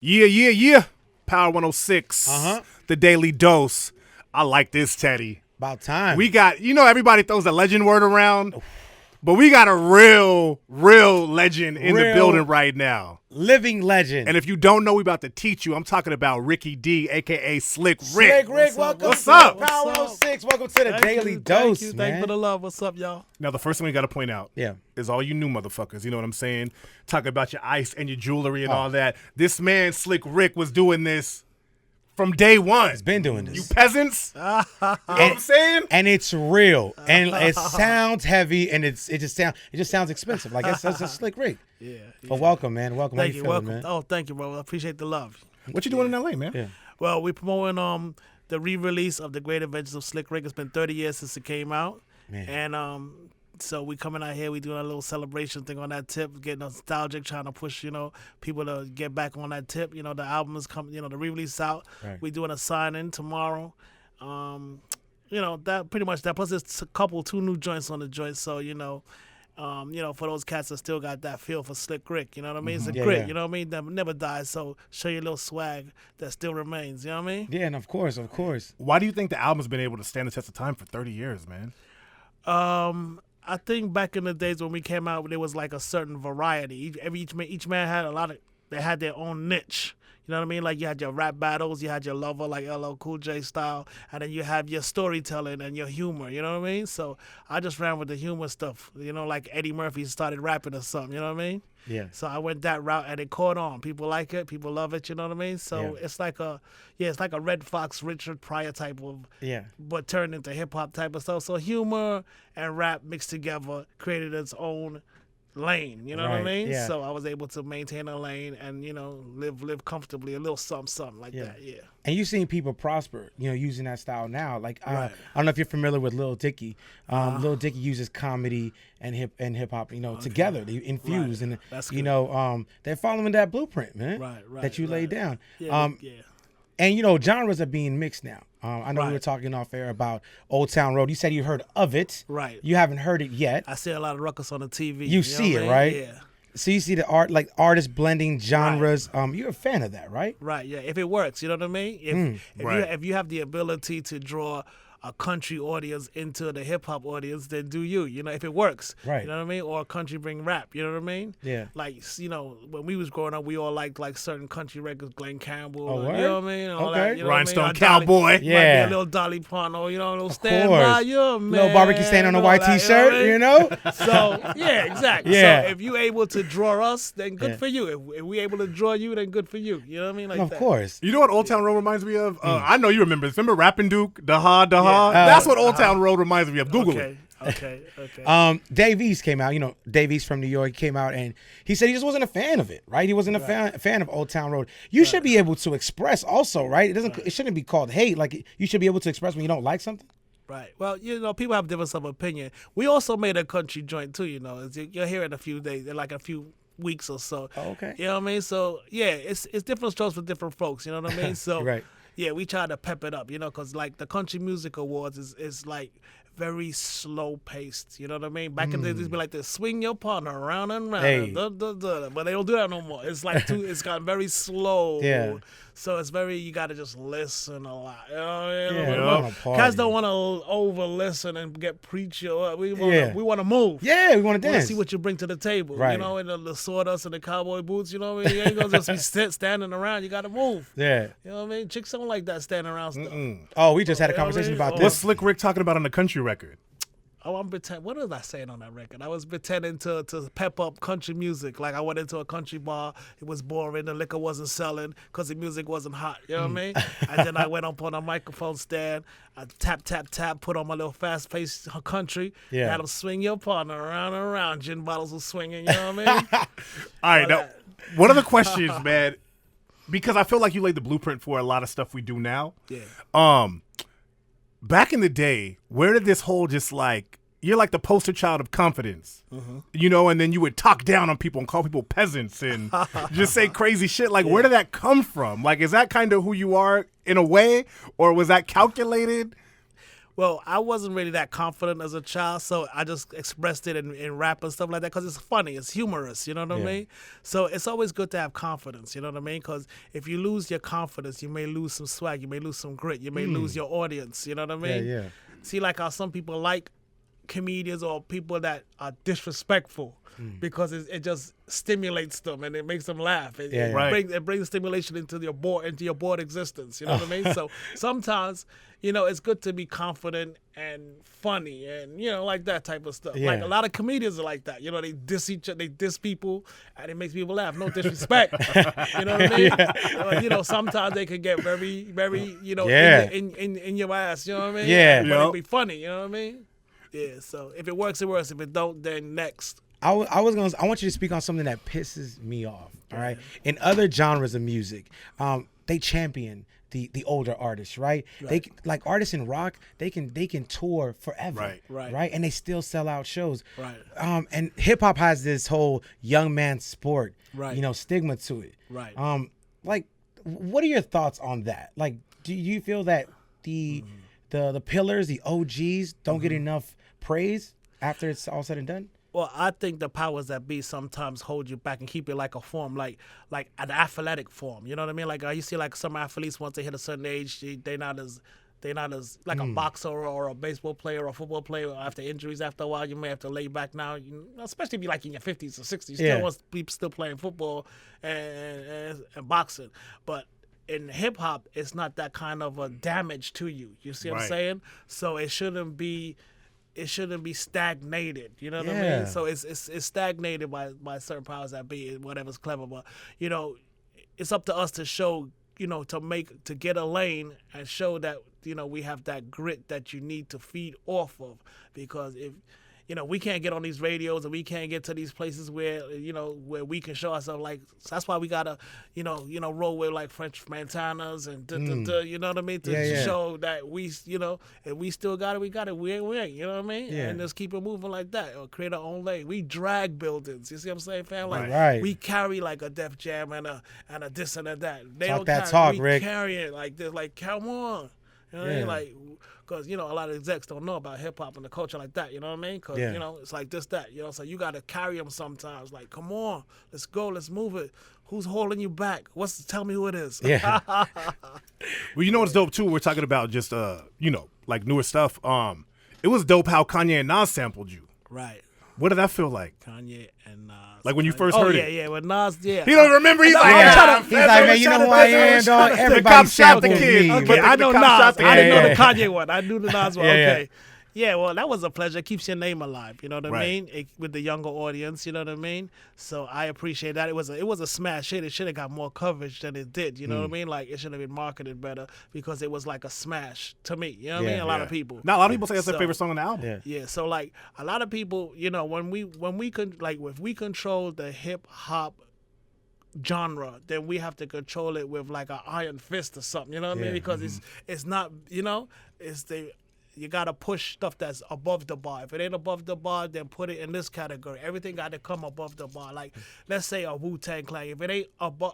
Yeah. Power 106. The Daily Dose. I like this, Teddy. About time. We got, everybody throws a legend word around, but we got a real legend in the building right now. Living legend. And if you don't know, we about to teach you. I'm talking about Ricky D, a.k.a. Slick Rick. Slick Rick, welcome. What's up? Power 106. Welcome to the Daily Dose, man. Thank you for the love. What's up, y'all? Now, the first thing we got to point out is all you new motherfuckers. You know what I'm saying? Talking about your ice and your jewelry and all that. This man, Slick Rick, was doing this from day one. He's been doing this. You peasants. You know what I'm saying? And it's real. And it sounds heavy, and it just sounds expensive. Like it's a Slick Rick. Yeah. But welcome, man. Welcome. Thank How you. feeling, Welcome. man? Oh, thank you, bro. I appreciate the love. What you doing in L.A., man? Yeah. Well, we're promoting the re-release of The Great Adventures of Slick Rick. It's been 30 years since it came out. Man. And so we coming out here, we doing a little celebration thing on that tip, getting nostalgic, trying to push, people to get back on that tip. The album is coming, the re-release out. Right. We doing a sign-in tomorrow. That pretty much that. Plus there's two new joints on the joint, so, for those cats that still got that feel for Slick Rick, you know what I mean? It's a Yeah, grit, yeah. you know what I mean? That never dies, so show your little swag that still remains, you know what I mean? Yeah, and of course. Why do you think the album's been able to stand the test of time for 30 years, man? I think back in the days when we came out, there was like a certain variety. Each man had they had their own niche. You know what I mean? Like you had your rap battles, you had your lover, like LL Cool J style, and then you have your storytelling and your humor. You know what I mean? So I just ran with the humor stuff. Like Eddie Murphy started rapping or something. You know what I mean? Yeah. So I went that route, and it caught on. People like it. People love it. You know what I mean? So it's like a Red Fox, Richard Pryor type of, but turned into hip hop type of stuff. So humor and rap mixed together created its own lane. You know what I Right, mean? yeah. So I was able to maintain a lane and live comfortably, a little something like that. Yeah. And you've seen people prosper, using that style now. Like Right. I don't know if you're familiar with Lil Dicky. Lil Dicky uses comedy and hip hop, together. They infuse, Right. and That's good. they're following that blueprint, man. Right. That you laid down. Yeah. And genres are being mixed now. I know we were Right. talking off air about Old Town Road. You said you heard of it. Right. You haven't heard it yet. I see a lot of ruckus on the TV. You know see what I it, mean? right? Yeah. So you see the artists blending genres. You're a fan of that, right? Right, yeah. If it works, you know what I mean? If you have the ability to draw a country audience into the hip hop audience, then do you. If it works. Right. You know what I mean? Or country bring rap, you know what I mean? Yeah. Like, when we was growing up, we all liked like certain country records, Glenn Campbell, Oh, you word? know what I mean? All Okay. that, you know what I mean? Rhinestone Dolly- Cowboy. Might be Yeah. a little Dolly Parton, a little Of stand course. by your man. Little barbecue stand on a all white that, t-shirt, you know what I mean? So, yeah, exactly. Yeah. So if you able to draw us, then good Yeah. for you. If we able to draw you, then good for you. You know what I mean? Like Of that. course. You know what Old Town Road reminds me of? I know you remember. Remember Rappin' Duke? Daha. That's what Old Town Road reminds me of. Google it. Okay. Dave East came out. Dave East from New York came out, and he said he just wasn't a fan of it, right? He wasn't a fan of Old Town Road. You should be able to express also, right? It shouldn't be called hate. Like you should be able to express when you don't like something. Right. Well, people have different of opinion. We also made a country joint too. You'll hear it in a few days, in like a few weeks or so. Oh, okay. You know what I mean? So yeah, it's different strokes for different folks. You know what I mean? So Right. Yeah, we try to pep it up. Because like the Country Music Awards is like very slow paced. You know what I mean? Back in the days, it'd be like this: swing your partner around and round. Hey. But they don't do that no more. It's like it's gotten very slow. Yeah. So it's you got to just listen a lot. You know what I mean? Yeah, we wanna party. Cats don't want to over listen and get preachy. We Yeah. want to move. Yeah, we want to We want to dance. see what you bring to the table. Right. And the sawdust and the cowboy boots. You know what I mean? You ain't gonna just be standing around. You got to move. Yeah. You know what I mean? Chicks don't like that standing around stuff. Oh, we just had a You know what I conversation mean? about Oh. What's this. Slick Rick talking about on the country record? Oh, I'm pretending. What was I saying on that record? I was pretending to pep up country music. Like I went into a country bar. It was boring. The liquor wasn't selling because the music wasn't hot. You know what I mean? And then I went up on a microphone stand. I tap, put on my little fast-paced country. Yeah. Had them swing your partner around and around. Gin bottles were swinging. You know what I mean? All right, now, what are the questions, man? Because I feel like you laid the blueprint for a lot of stuff we do now. Yeah. Back in the day, where did this whole just like, you're like the poster child of confidence, and then you would talk down on people and call people peasants and just say crazy shit. Like, where did that come from? Like, is that kind of who you are in a way, or was that calculated? Well, I wasn't really that confident as a child, so I just expressed it in rap and stuff like that because it's funny, it's humorous, you know what I mean? So it's always good to have confidence, you know what I mean? Because if you lose your confidence, you may lose some swag, you may lose some grit, you may lose your audience, you know what I mean? Yeah. See, like how some people like comedians or people that are disrespectful because it just stimulates them and it makes them laugh. It brings stimulation into your bored existence. You know what I mean? So sometimes, it's good to be confident and funny and like that type of stuff. Yeah. Like a lot of comedians are like that. They diss people and it makes people laugh. No disrespect. You know what I mean? Sometimes they can get very, very, in your ass. You know what I mean? Yeah. But it'll be funny. You know what I mean? Yeah, so if it works, it works. If it don't, then next. I want you to speak on something that pisses me off. All right, in other genres of music, they champion the older artists, right? They like artists in rock, they can tour forever, right, and they still sell out shows, right. And hip hop has this whole young man sport, stigma to it, right. Like, what are your thoughts on that? Like, do you feel that the pillars, the OGs, don't get enough praise after it's all said and done? Well, I think the powers that be sometimes hold you back and keep it like a form, like an athletic form. You know what I mean? Like you see, like some athletes once they hit a certain age, they're not as like a boxer or a baseball player or a football player. After injuries, after a while, you may have to lay back now. Especially if you're like in your 50s or 60s, still want people still playing football and boxing, but in hip hop, it's not that kind of a damage to you. You see what I'm saying? So it shouldn't be stagnated. You know what I mean? So it's stagnated by certain powers that be, whatever's clever. But it's up to us to show, to get a lane and show that we have that grit that you need to feed off of. Because if we can't get on these radios and we can't get to these places where we can show ourselves. Like, so that's why we gotta roll with like French Montanas and you know what I mean, to show that we if we still got it, we got it. We ain't, you know what I mean, and just keep it moving like that or create our own lane. We drag buildings. You see what I'm saying, fam? Like we carry like a Def Jam and a this and a that. They talk don't that carry, talk, we Rick. carry it like this. Like, come on. You know what I mean? Like, because, a lot of execs don't know about hip-hop and the culture like that, you know what I mean? Because, it's like this, that, so you got to carry them sometimes. Like, come on, let's go, let's move it. Who's holding you back? Tell me who it is. Yeah. Well, you know what's dope, too? We're talking about just, like newer stuff. It was dope how Kanye and Nas sampled you. Right. What did that feel like? Kanye and Nas. Like when you first heard it? Yeah, with Nas, He don't remember. He's like, he's like, man, you know who I am, dog? Everybody shot the sampled kid. me. Okay, I know the Nas. cop shot I didn't know the the Kanye one. I knew the Nas one. Yeah, Okay. Yeah, well, that was a pleasure. It keeps your name alive, you know what I Right. mean? With the younger audience, you know what I mean? So I appreciate that. It was a smash hit. It should have got more coverage than it did, you know what I mean? Like, it should have been marketed better because it was like a smash to me, you know what I mean? A lot of people. Now, a lot of people say that's their So- favorite song on the album. Yeah, so like a lot of people, if we control the hip hop genre, then we have to control it with like an iron fist or something, you know what I mean? Because it's not, you gotta push stuff that's above the bar. If it ain't above the bar, then put it in this category. Everything got to come above the bar. Like, let's say a Wu-Tang Clan. If it ain't above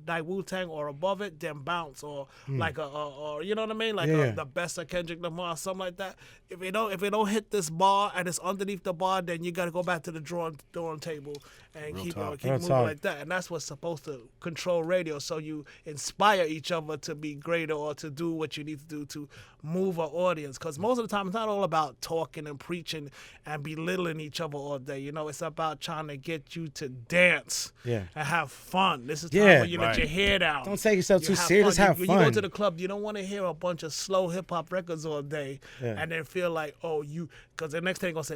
like Wu-Tang or above it, then bounce or like or you know what I mean? Like the best of Kendrick Lamar, something like that. If it don't hit this bar and it's underneath the bar, then you gotta go back to the drawing table and keep moving like that. And that's what's supposed to control radio. So you inspire each other to be greater or to do what you need to do to move an audience. Because most of the time, it's not all about talking and preaching and belittling each other all day. It's about trying to get you to dance and have fun. This is time where you let your hair down. Don't take yourself too have serious. fun. Have When fun. you go to the club, you don't want to hear a bunch of slow hip-hop records all day and then feel like, because the next thing they're going to say,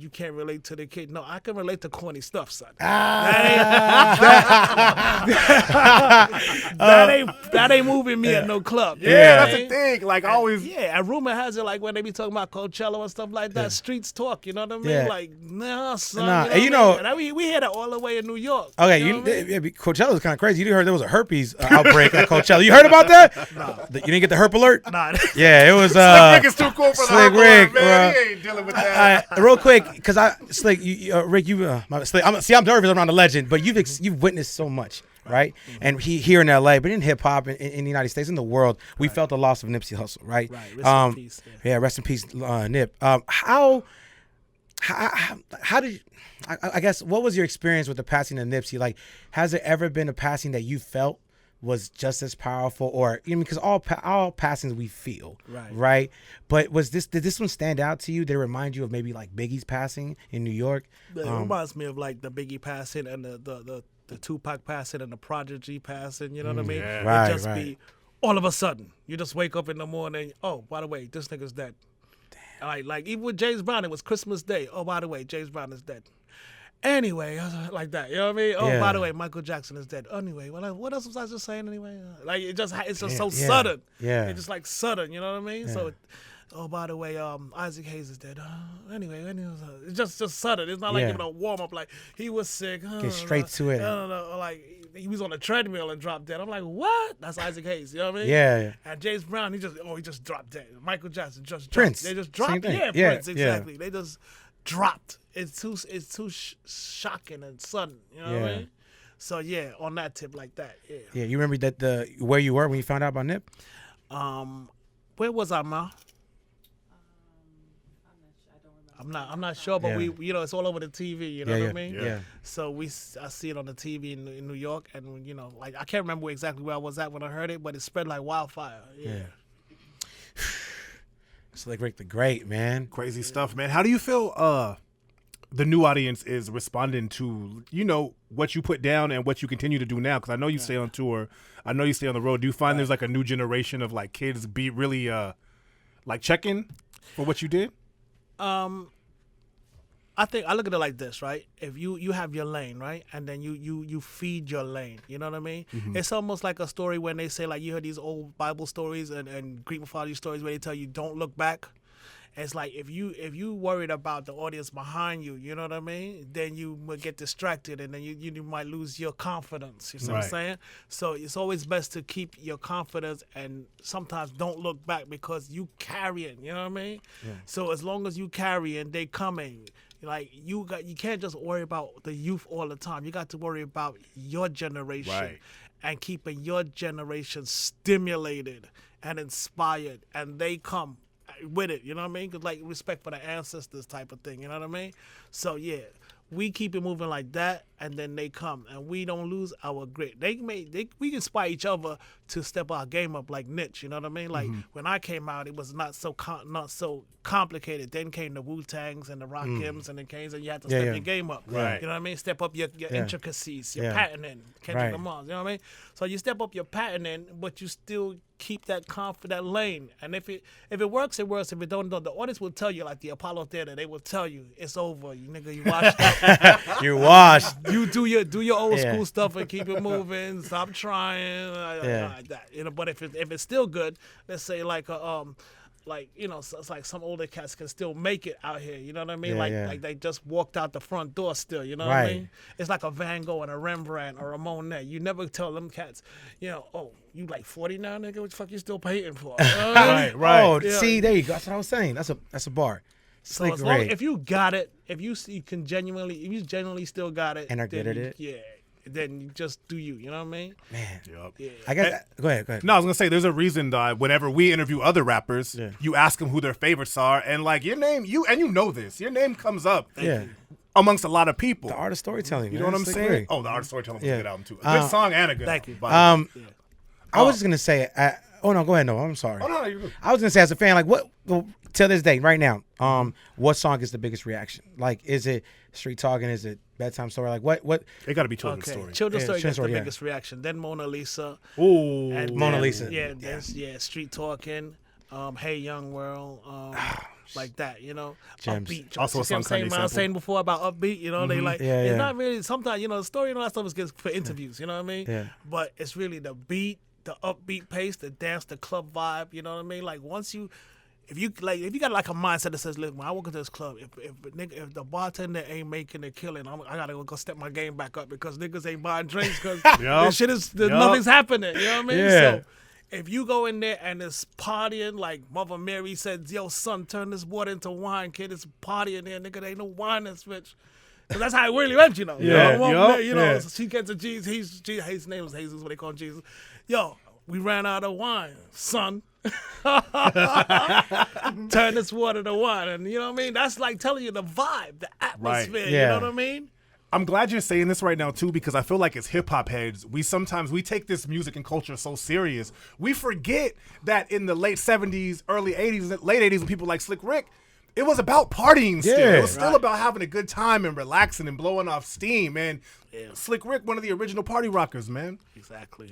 you can't relate to the kid. No, I can relate to corny stuff, son. That ain't moving me at no club. Yeah, that's the thing. Like, always. Yeah, and rumor has it, like, when they be talking about Coachella and stuff like that, streets talk, you know what I mean? Yeah. Like, nah, son. Nah, you know and what I mean? And we hear that all the way in New York. Okay, you know what I mean? Coachella was kind of crazy. You heard there was a herpes outbreak at Coachella. You heard about that? Nah. You didn't get the herp alert? Nah. Yeah, it was. Slick Rick is too cool for the Slick Herb Rick, Alert, man. bro. He ain't dealing with that. Real quick, because Rick, Slick, I'm nervous around the legend, but you've witnessed so much. right? And here in LA, but in hip hop in the United States, in the world, we felt the loss of Nipsey Hussle, right? Right. Rest in peace. Yeah, rest in peace, Nip. How did I guess what was your experience with the passing of Nipsey? Like, has there ever been a passing that you felt was just as powerful, or because all passings we feel, right? But did this one stand out to you? Did it remind you of maybe like Biggie's passing in New York? It reminds me of like the Biggie passing and the Tupac passing and the Prodigy passing. You know what I mean? Yeah. Right, It just right. be all of a sudden you just wake up in the morning. Oh, by the way, this nigga's dead. Damn. Like even with James Brown, it was Christmas Day. Oh, by the way, James Brown is dead. Anyway, like that, you know what I mean? Oh, Yeah. by the way, Michael Jackson is dead. Anyway, what else was I just saying anyway? Like it's just so Yeah. sudden. Yeah. It's just like sudden, you know what I mean? So, oh, by the way, Isaac Hayes is dead. Anyway, it's just sudden. It's not like Yeah. giving a warm up. Like he was sick. Get straight to it. No, like he was on a treadmill and dropped dead. I'm like, what? That's Isaac Hayes. You know what I mean? Yeah. And James Brown, he just dropped dead. Michael Jackson just dropped. Prince, They just same dropped. thing. Yeah, Yeah, Prince, yeah. exactly. They just dropped. It's too shocking and sudden. You know what I Yeah. mean? So yeah, on that tip like that. Yeah. Yeah, you remember that where you were when you found out about Nip? Where was I, Ma? I'm not sure, but Yeah. we it's all over the TV. You know what I mean? Yeah. So I see it on the TV in New York, and like I can't remember exactly where I was at when I heard it, but it spread like wildfire. Yeah. Slick Rick the Great, man. Crazy stuff, man. How do you feel the new audience is responding to, what you put down and what you continue to do now? Because I know you stay on tour. I know you stay on the road. Do you find there's like a new generation of like kids be really like checking for what you did? I think I look at it like this, right? If you have your lane, right, and then you feed your lane, you know what I mean? It's almost like a story when they say like you heard these old Bible stories and Greek mythology stories where they tell you don't look back. It's like if you worried about the audience behind you, you know what I mean? Then you will get distracted, and then you might lose your confidence. You see what I'm Right. saying? So it's always best to keep your confidence, and sometimes don't look back because you carrying. You know what I mean? So as long as you carrying, they coming. Like you can't just worry about the youth all the time. You got to worry about your generation Right. and keeping your generation stimulated and inspired, and they come with it, you know what I mean? 'Cause, like, respect for the ancestors type of thing, you know what I mean? So yeah, we keep it moving like that, and then they come, and we don't lose our grit. We inspire each other to step our game up, like Niche, you know what I mean? Like when I came out, it was not so complicated. Then came the Wu-Tangs and the Rakims and the Canes, and you had to step yeah. your game up. Right. You know what I mean? Step up your intricacies, your Yeah. patenting, Kendrick Right. Lamar. You know what I mean? So you step up your patenting, but you still keep that confident lane. And if it works, it works. If it don't, the audience will tell you, like the Apollo Theater, they will tell you it's over. You nigga, you watched it. You're washed. You do your old Yeah. school stuff and keep it moving. Stop trying, like that. But if it's still good, let's say like so it's like some older cats can still make it out here. You know what I mean? Yeah. Like they just walked out the front door still. You know what I Right. mean? It's like a Van Gogh and a Rembrandt or a Monet. You never tell them cats, oh, you like 40 now, nigga? What the fuck you still painting for? You know what I mean? Right. Oh, Yeah. see, there you go. That's what I was saying. That's a bar. So Slick as long, Rick. if you got it, if you genuinely still got it, And are then good at you- it? yeah. Then you just do you. You know what I mean? Man, Yep. Yeah. I guess. Go ahead. No, I was gonna say there's a reason that whenever we interview other rappers, you ask them who their favorites are, and like your name, you know this, your name comes up Yeah. amongst a lot of people. The art of storytelling. You know what I'm Slick saying? Rick. Oh, the art storytelling was Yeah. a good album too. A good song and a good Thank album. you. by the way. I was just gonna say. Oh no, go ahead. No, I'm sorry. Oh no, you're good. I was gonna say as a fan, like what till this day, right now, what song is the biggest reaction? Like, is it Street Talking? Is it Bedtime Story? Like what? It got to be children's Okay, story. Children's Yeah, Story Children's gets the Story, yeah. biggest reaction. Then Mona Lisa. Ooh, And Mona then- Lisa. Yeah, Street Talking. Hey Young World. Like that, you know. Gems. Upbeat. Also a See what I'm song saying? Kanye What I was sampled. saying before about upbeat, you know, they like Yeah, it's yeah. not really sometimes, the story and all that stuff is good for interviews, you know what I mean? Yeah. But it's really the beat, the upbeat pace, the dance, the club vibe, you know what I mean? Like once you if you got like a mindset that says, look, when I walk into this club, if the bartender ain't making a killing, I gotta go step my game back up because niggas ain't buying drinks because this shit is nothing's happening. You know what I mean? Yeah. So if you go in there and it's partying, like Mother Mary said, yo son, turn this water into wine, kid. It's partying there, nigga. There ain't no wine in this bitch. 'Cause that's how it really went, you know. Yeah, You know, yup, you know, yeah. so she gets to Jesus. His name was Jesus, what they call Jesus. Yo, we ran out of wine, son. Turn this water to wine. And you know what I mean? That's like telling you the vibe, the atmosphere. You Yeah. know what I mean? I'm glad you're saying this right now too, because I feel like as hip hop heads, we take this music and culture so serious. We forget that in the late 70s, early 80s, late 80s, when people like Slick Rick, it was about partying still. Yeah. It was still about having a good time and relaxing and blowing off steam. And Slick Rick, one of the original party rockers, man. Exactly.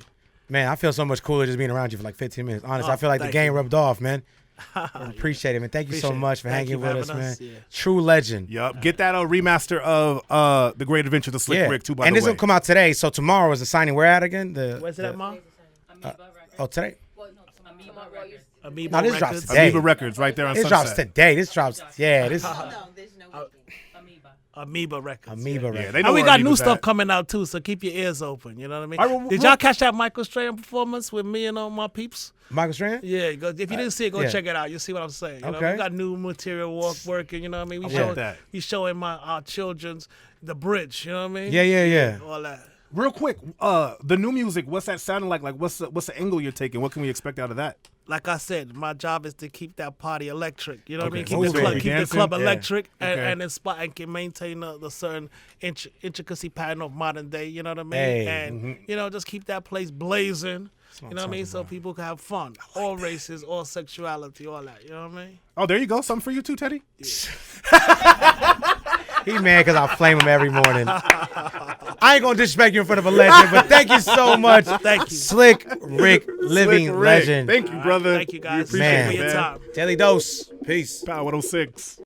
Man, I feel so much cooler just being around you for like 15 minutes. Honestly, Oh, I feel like the thank game you. rubbed off, man. I appreciate it, man. Thank you so Appreciate it. much for Thank hanging you for with us, having man. us, yeah. True legend. Yup. Get that remaster of The Great Adventures of Slick Yeah. Rick too, by And the this way. will come out today. So tomorrow is the signing. Where at again? Where's it at, Mom? Oh, today? Amoeba No, this drops Records. today. Amoeba Records right there on This Sunset. drops today. This drops. Yeah, this No, there's no weekend. Amoeba Records. Amoeba Yeah, Records. they know And we where got new Amoeba's stuff at. coming out too, so keep your ears open. You know what I mean? All right, well, Did y'all catch that Michael Strahan performance with me and all my peeps? Michael Strand? Yeah, if you didn't see it, go yeah. check it out. You'll see what I'm saying. You know, Okay. we got new material working. You know what I mean? We I like showing that. we showing our children's the bridge. You know what I mean? Yeah. All that. Real quick, the new music, what's that sounding like? Like, what's the angle you're taking? What can we expect out of that? Like I said, my job is to keep that party electric. You know what I mean? Okay. Keep, Moving. keep the Dancing? club Yeah. electric Okay. and inspire and can maintain the certain intricacy pattern of modern day. You know what I mean? Hey. And you know, just keep that place blazing. what You know what I mean? I'm So people can have fun. All races, all sexuality, all that. You know what I mean? Oh, there you go. Something for you too, Teddy. He mad because I flame him every morning. I ain't gonna disrespect you in front of a legend, but thank you so much. Thank you. Slick Rick, living Slick Rick. legend. Thank you, brother. Thank you guys. We appreciate Man. it, for your man. time. Daily Dose. Peace. Power 106.